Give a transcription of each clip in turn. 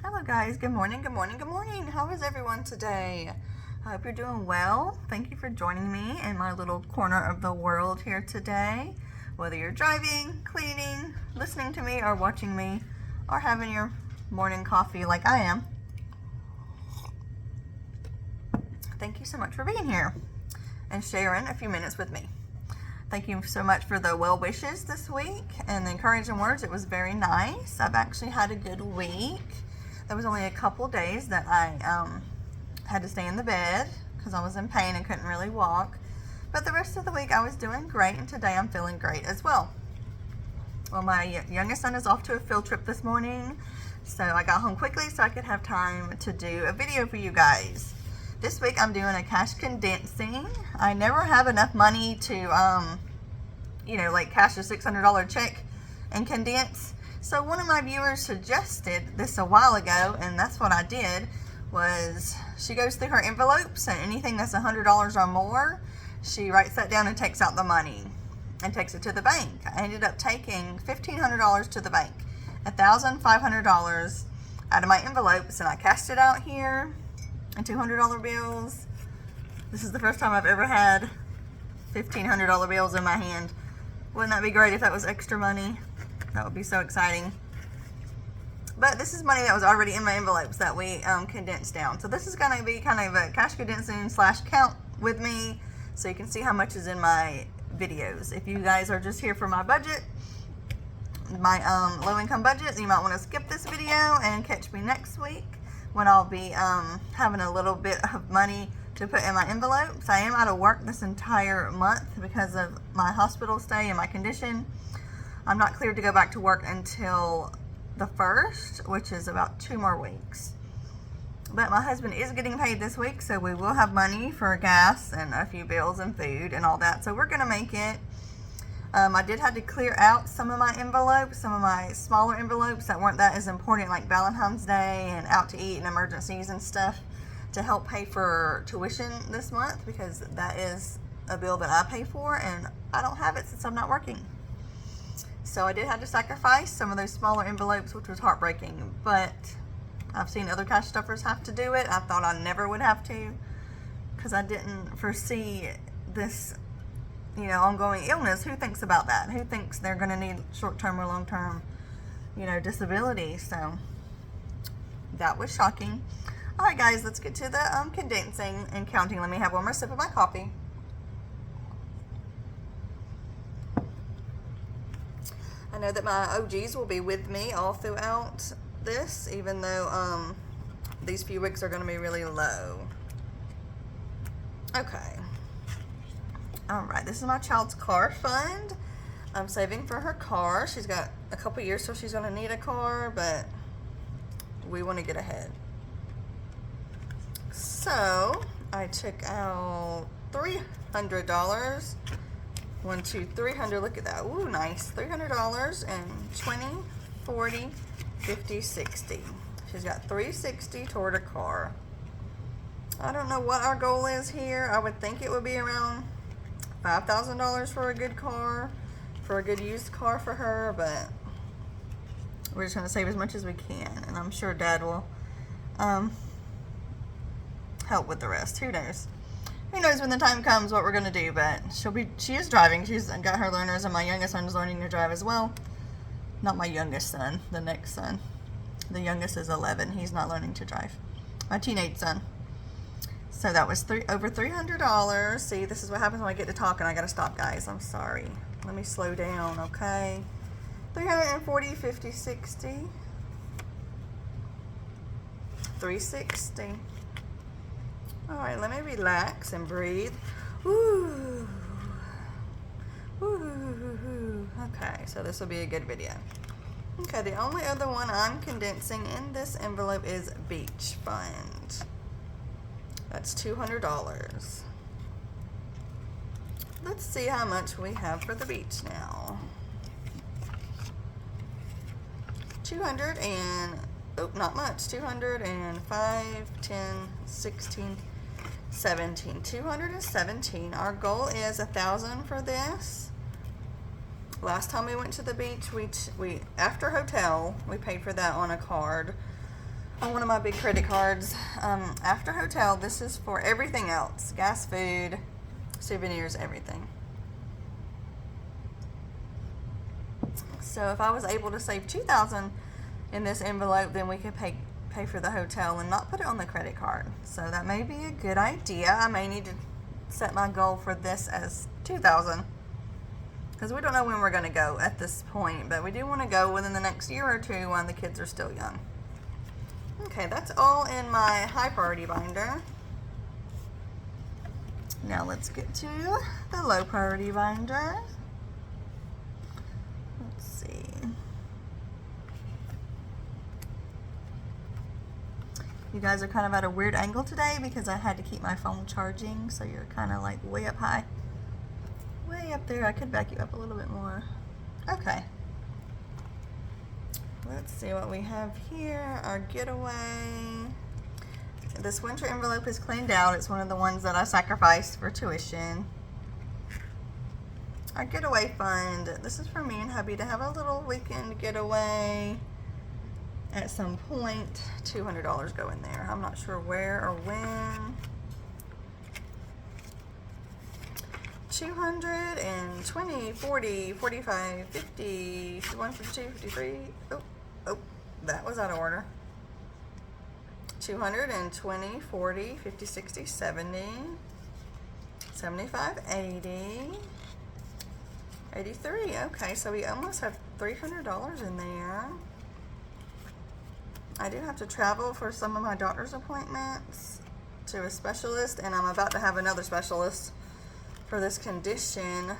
Hello guys, good morning, good morning, good morning. How is everyone today? I hope you're doing well. Thank you for joining me in my little corner of the world here today. Whether you're driving, cleaning, listening to me, or watching me, or having your morning coffee like I am. Thank you so much for being here and sharing a few minutes with me. Thank you so much for the well wishes this week and the encouraging words. It was very nice. I've actually had a good week. There was only a couple days that I had to stay in the bed because I was in pain and couldn't really walk. But the rest of the week I was doing great, and today I'm feeling great as well. Well, my youngest son is off to a field trip this morning, so I got home quickly so I could have time to do a video for you guys. This week I'm doing a cash condensing. I never have enough money to, like cash a $600 check and condense. So one of my viewers suggested this a while ago, and that's what I did. Was she goes through her envelopes, and anything that's $100 or more, she writes that down and takes out the money and takes it to the bank. I ended up taking $1,500 to the bank, $1,500 out of my envelopes, and I cashed it out here in $200 bills. This is the first time I've ever had $1,500 bills in my hand. Wouldn't that be great if that was extra money? That would be so exciting. But this is money that was already in my envelopes that we condensed down. So this is going to be kind of a cash condensing / count with me, so you can see how much is in my videos. If you guys are just here for my budget, my low income budget, you might want to skip this video and catch me next week when I'll be having a little bit of money to put in my envelopes. I am out of work this entire month because of my hospital stay and my condition. I'm not cleared to go back to work until the 1st, which is about 2 more weeks. But my husband is getting paid this week, so we will have money for gas and a few bills and food and all that. So we're going to make it. I did have to clear out some of my envelopes, some of my smaller envelopes that weren't that as important, like Valentine's Day and out to eat and emergencies and stuff, to help pay for tuition this month, because that is a bill that I pay for and I don't have it since I'm not working. So I did have to sacrifice some of those smaller envelopes, which was heartbreaking, but I've seen other cash stuffers have to do it. I thought I never would have to, because I didn't foresee this ongoing illness. Who thinks about that? Who thinks they're going to need short-term or long-term, disability? So that was shocking. All right, guys, let's get to the condensing and counting. Let me have one more sip of my coffee. I know that my OGs will be with me all throughout this, even though these few weeks are going to be really low. Okay. All right, this is my child's car fund. I'm saving for her car. She's got a couple years, so she's going to need a car, but we want to get ahead. So I took out $300. 1, 2, 300. Look at that. Ooh, nice. $300 and 20, 40, 50, 60. She's got $360 toward a car. I don't know what our goal is here. I would think it would be around $5,000 for a good car, for a good used car for her, but we're just going to save as much as we can, and I'm sure Dad will help with the rest. Who knows? Who knows when the time comes what we're going to do, but she is driving. She's got her learners, and my youngest son is learning to drive as well. Not my youngest son, the next son. The youngest is 11. He's not learning to drive. My teenage son. So that was over $300. See, this is what happens when I get to talking. I got to stop, guys. I'm sorry. Let me slow down, okay? 340, 50, 60. 360. All right, let me relax and breathe. Ooh. Ooh. Okay, so this will be a good video. Okay, the only other one I'm condensing in this envelope is beach fund. That's $200. Let's see how much we have for the beach now. 200 and, oh, not much. 205, 10, 16, 17. 217. Our goal is $1,000 for this. Last time we went to the beach, we after hotel, we paid for that on a card. on one of my big credit cards. After hotel, this is for everything else. Gas, food, souvenirs, everything. So if I was able to save $2,000 in this envelope, then we could pay for the hotel and not put it on the credit card. So that may be a good idea. I may need to set my goal for this as $2,000 because we don't know when we're going to go at this point, but we do want to go within the next year or two when the kids are still young. Okay, that's all in my high priority binder. Now let's get to the low priority binder. Let's see. You guys are kind of at a weird angle today because I had to keep my phone charging, so you're kind of like way up high. Way up there. I could back you up a little bit more. Okay. Let's see what we have here. Our getaway. This winter envelope is cleaned out. It's one of the ones that I sacrificed for tuition. Our getaway fund. This is for me and hubby to have a little weekend getaway. At some point, $200 go in there. I'm not sure where or when. 220, 40, 45, 50, 51, 52, 53. Oh, that was out of order. 220, 40, 50, 60, 70, 75, 80, 83. Okay, so we almost have $300 in there. I do have to travel for some of my doctor's appointments to a specialist, and I'm about to have another specialist for this condition.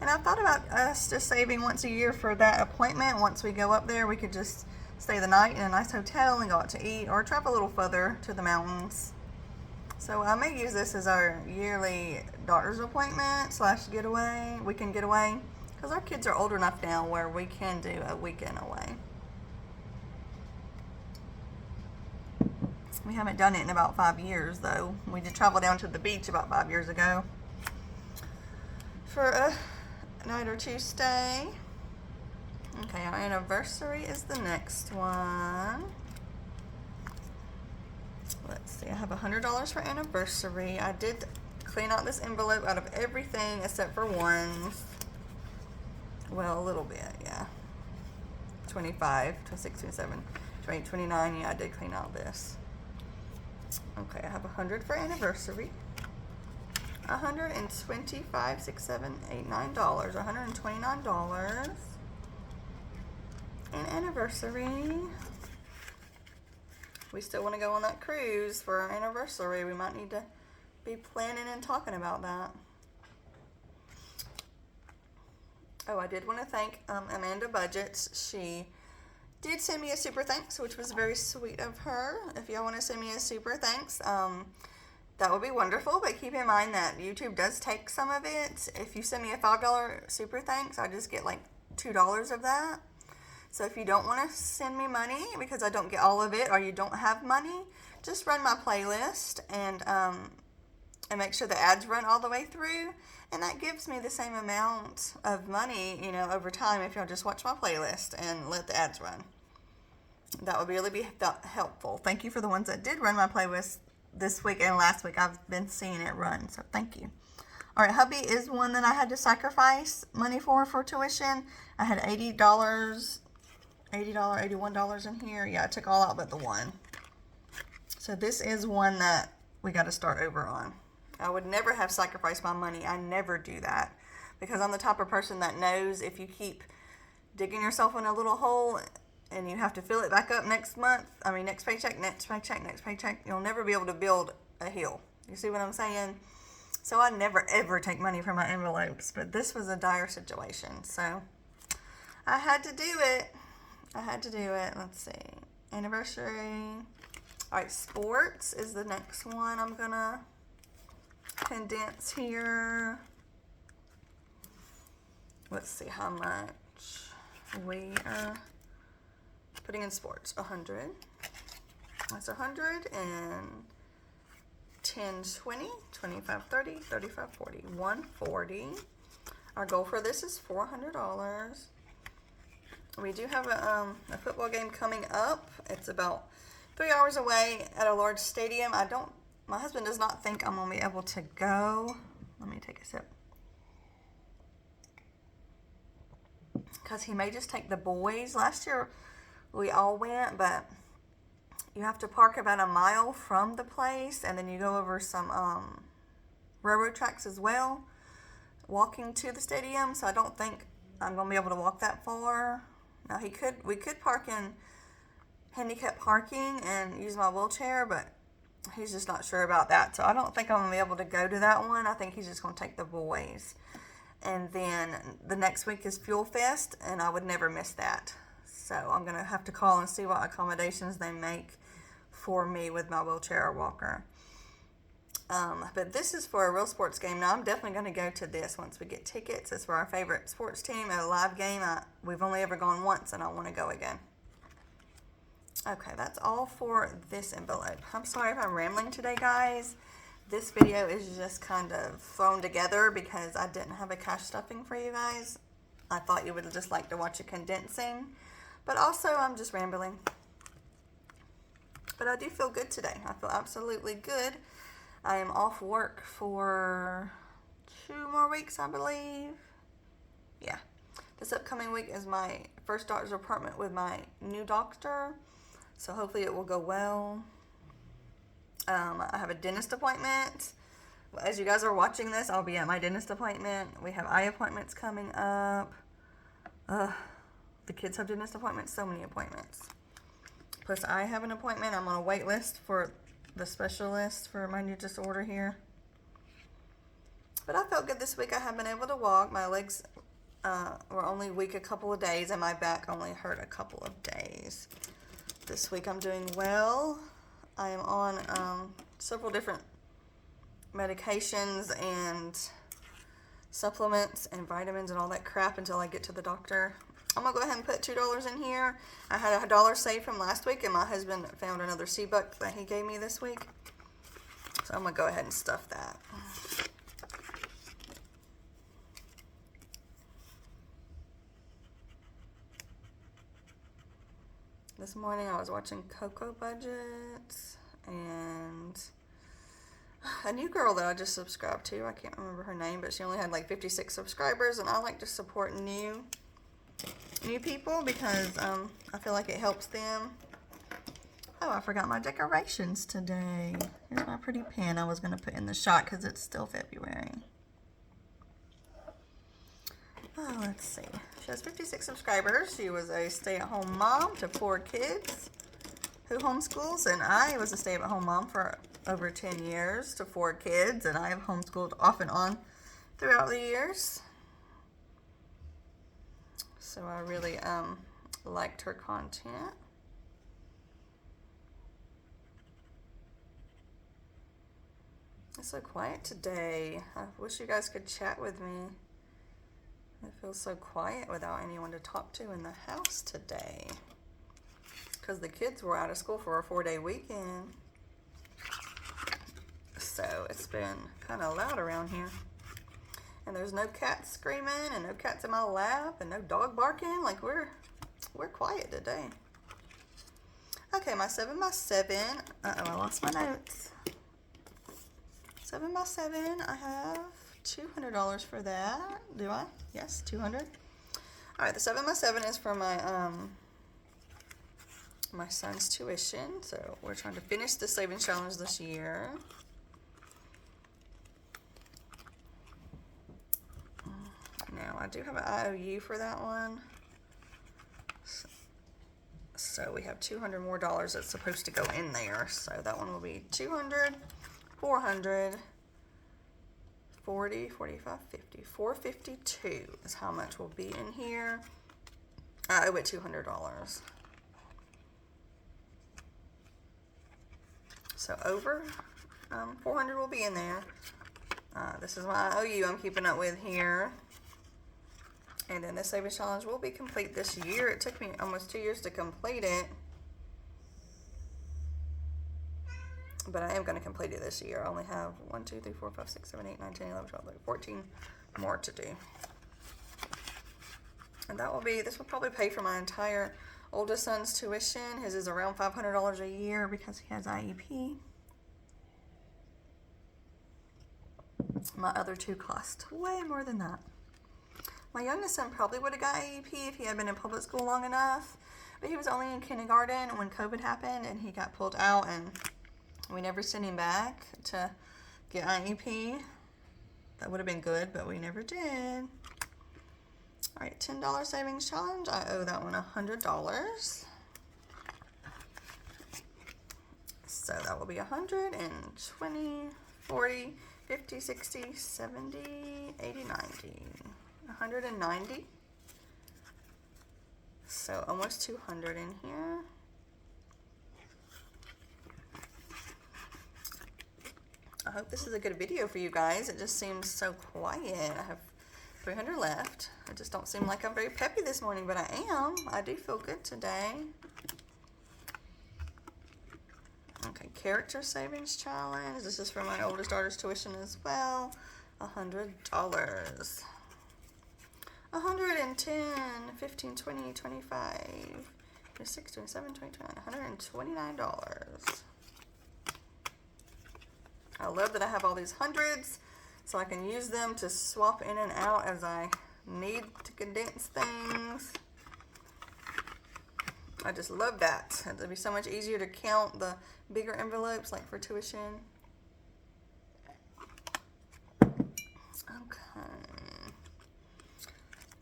And I've thought about us just saving once a year for that appointment. Once we go up there, we could just stay the night in a nice hotel and go out to eat or travel a little further to the mountains. So I may use this as our yearly doctor's appointment / getaway, weekend getaway, because our kids are old enough now where we can do a weekend away. We haven't done it in about 5 years, though. We did travel down to the beach about 5 years ago for a night or two stay. Okay, our anniversary is the next one. Let's see, I have $100 for anniversary. I did clean out this envelope out of everything except for one. Well, a little bit, yeah. 25, 26, 27, 28, 29. Yeah, I did clean out this. Okay, I have 100 for anniversary. 125, 6, 7, 8, $9. $129 in anniversary. We still want to go on that cruise for our anniversary. We might need to be planning and talking about that. Oh, I did want to thank Amanda Budgets. She did send me a super thanks, which was very sweet of her. If y'all want to send me a super thanks, that would be wonderful. But keep in mind that YouTube does take some of it. If you send me a $5 super thanks, I just get like $2 of that. So if you don't want to send me money because I don't get all of it, or you don't have money, just run my playlist and make sure the ads run all the way through. And that gives me the same amount of money, you know, over time if y'all just watch my playlist and let the ads run. That would really be helpful. Thank you for the ones that did run my playlist this week and last week. I've been seeing it run, so thank you. All right, hubby is one that I had to sacrifice money for tuition. I had $80, $81 in here. Yeah, I took all out but the one. So this is one that we got to start over on. I would never have sacrificed my money. I never do that because I'm the type of person that knows if you keep digging yourself in a little hole and you have to fill it back up next paycheck, you'll never be able to build a hill. You see what I'm saying? So I never ever take money from my envelopes, but this was a dire situation. So I had to do it. Let's see. Anniversary. All right, sports is the next one I'm going to condense here. Let's see how much we are putting in sports. 100. That's 100 and 10, 20, 25, 30, 35, 40, 140. Our goal for this is $400. We do have a football game coming up. It's about 3 hours away at a large stadium. My husband does not think I'm going to be able to go. Let me take a sip. Because he may just take the boys. Last year we all went, but you have to park about a mile from the place, and then you go over some railroad tracks as well, walking to the stadium. So I don't think I'm going to be able to walk that far. Now we could park in handicap parking and use my wheelchair, but he's just not sure about that. So I don't think I'm going to be able to go to that one. I think he's just going to take the boys. And then the next week is Fuel Fest, and I would never miss that. So I'm going to have to call and see what accommodations they make for me with my wheelchair or walker. But this is for a real sports game. Now, I'm definitely going to go to this once we get tickets. It's for our favorite sports team at a live game. We've only ever gone once, and I want to go again. Okay, that's all for this envelope. I'm sorry if I'm rambling today, guys. This video is just kind of thrown together because I didn't have a cash stuffing for you guys. I thought you would just like to watch a condensing, but also I'm just rambling. But I do feel good today. I feel absolutely good. I am off work for 2 more weeks, I believe. Yeah. This upcoming week is my first doctor's appointment with my new doctor, so hopefully it will go well. I have a dentist appointment. As you guys are watching this, I'll be at my dentist appointment. We have eye appointments coming up. The kids have dentist appointments, so many appointments. Plus, I have an appointment. I'm on a wait list for the specialist for my new disorder here. But I felt good this week. I have been able to walk. My legs were only weak a couple of days, and my back only hurt a couple of days. This week I'm doing well. I am on several different medications and supplements and vitamins and all that crap until I get to the doctor. I'm going to go ahead and put $2 in here. I had $1 saved from last week, and my husband found another C-Buck that he gave me this week. So I'm going to go ahead and stuff that. This morning I was watching Cocoa Budgets, and a new girl that I just subscribed to, I can't remember her name, but she only had like 56 subscribers, and I like to support new people because I feel like it helps them. Oh, I forgot my decorations today. Here's my pretty pen I was going to put in the shot because it's still February. Oh, let's see. She has 56 subscribers. She was a stay-at-home mom to 4 kids who homeschools, and I was a stay-at-home mom for over 10 years to 4 kids, and I have homeschooled off and on throughout the years. So I really liked her content. It's so quiet today. I wish you guys could chat with me. It feels so quiet without anyone to talk to in the house today. Because the kids were out of school for a 4-day weekend. So it's been kind of loud around here. And there's no cats screaming and no cats in my lap and no dog barking. Like we're quiet today. Okay, my 7x7. Uh-oh, I lost my notes. 7x7, I have $200 for that. Do I? Yes, 200. All right, the 7x7 is for my my son's tuition. So we're trying to finish the savings challenge this year. Now I do have an IOU for that one. So we have $200 more that's supposed to go in there. So that one will be 200, 400. 40, 45, 50, 452 is how much will be in here. I owe it $200. So over 400 will be in there. This is my IOU I'm keeping up with here. And then this savings challenge will be complete this year. It took me almost 2 years to complete it. But I am going to complete it this year. I only have 1, 2, 3, 4, 5, 6, 7, 8, 9, 10, 11, 12, 13, 14 more to do. And this will probably pay for my entire oldest son's tuition. His is around $500 a year because he has IEP. My other two cost way more than that. My youngest son probably would have got IEP if he had been in public school long enough, but he was only in kindergarten when COVID happened and he got pulled out, and we never sent him back to get IEP. That would have been good, but we never did. All right, $10 savings challenge. I owe that one $100. So that will be 120, 40, 50, 60, 70, 80, 90. 190. So almost 200 in here. I hope this is a good video for you guys. It just seems so quiet. I have 300 left. I just don't seem like I'm very peppy this morning, but I am. I do feel good today. Okay, character savings challenge. This is for my oldest daughter's tuition as well. $100. 110, 15, 20, 25, 26, 27, 29, $129. I love that I have all these hundreds, so I can use them to swap in and out as I need to condense things. I just love that. It'll be so much easier to count the bigger envelopes, like for tuition. Okay.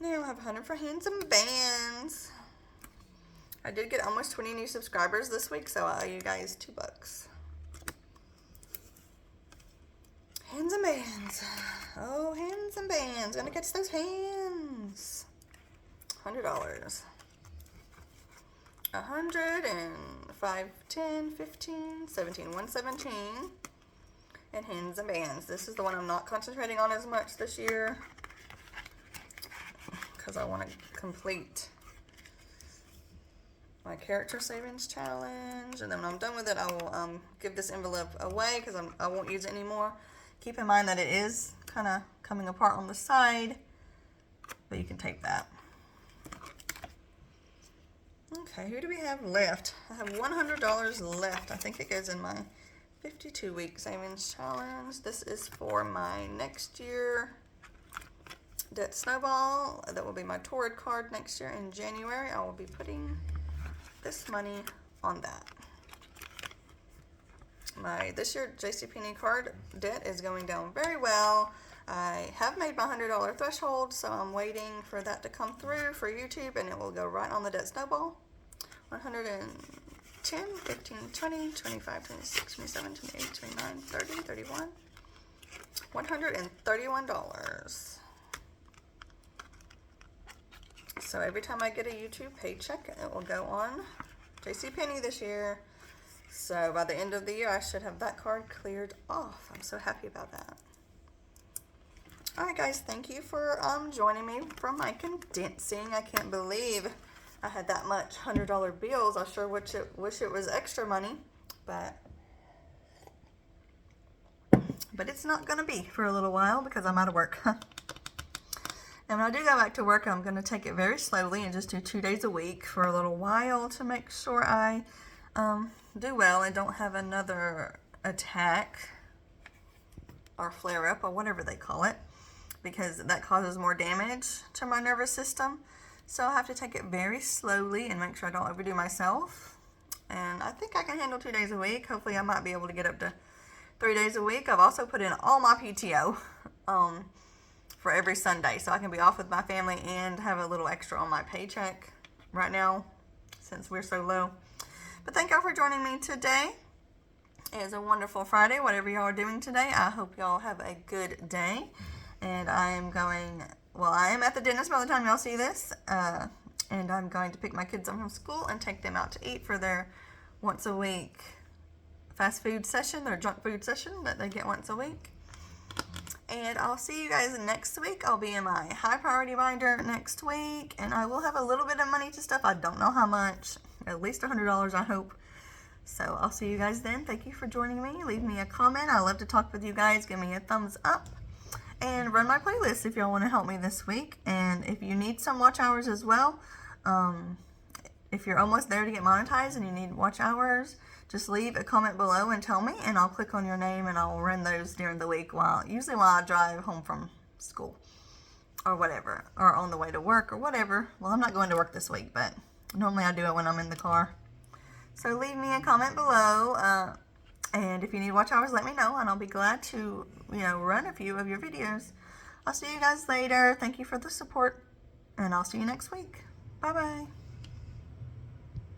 Now I have 100 for hands and bands. I did get almost 20 new subscribers this week, so I owe you guys $2. Hands and bands. Oh, hands and bands. Gonna catch those hands. $100. 100 and 5, 10, 15, 17, 117. And hands and bands. This is the one I'm not concentrating on as much this year, because I want to complete my character savings challenge, and then when I'm done with it, I will give this envelope away because I won't use it anymore. Keep in mind that it is kind of coming apart on the side, but you can take that. Okay, who do we have left? I have $100 left. I think it goes in my 52-week savings challenge. This is for my next year debt snowball. That will be my Torrid card next year in January. I will be putting this money on that. My this year JCPenney card debt is going down very well. I have made my $100 threshold, so I'm waiting for that to come through for YouTube, and it will go right on the debt snowball. 110, 15, 20, 25, 26, 27, 28, 29, 30, 31. $131. So every time I get a YouTube paycheck, it will go on JCPenney this year. So by the end of the year, I should have that card cleared off. I'm so happy about that. All right, guys, thank you for joining me for my condensing. I can't believe I had that much $100 bills. I sure wish it was extra money, but it's not going to be for a little while because I'm out of work. And when I do go back to work, I'm going to take it very slowly and just do 2 days a week for a little while to make sure I do well and don't have another attack or flare up or whatever they call it, because that causes more damage to my nervous system. So I have to take it very slowly and make sure I don't overdo myself. And I think I can handle 2 days a week. Hopefully I might be able to get up to 3 days a week. I've also put in all my PTO for every Sunday, so I can be off with my family and have a little extra on my paycheck right now since we're so low. But thank y'all for joining me today. It is a wonderful Friday, whatever y'all are doing today. I hope y'all have a good day. And I am at the dentist by the time y'all see this. And I'm going to pick my kids up from school and take them out to eat for their once a week fast food session, their junk food session that they get once a week. And I'll see you guys next week. I'll be in my high priority binder next week, and I will have a little bit of money to stuff. I don't know how much, at least $100, I hope. So I'll see you guys then. Thank you for joining me. Leave me a comment. I love to talk with you guys. Give me a thumbs up. and run my playlist if y'all want to help me this week. And if you need some watch hours as well, if you're almost there to get monetized and you need watch hours, just leave a comment below and tell me, and I'll click on your name and I'll run those during the week usually while I drive home from school or whatever, or on the way to work or whatever. Well, I'm not going to work this week, but normally I do it when I'm in the car. So leave me a comment below, and if you need watch hours, let me know, and I'll be glad to, run a few of your videos. I'll see you guys later. Thank you for the support, and I'll see you next week. Bye-bye.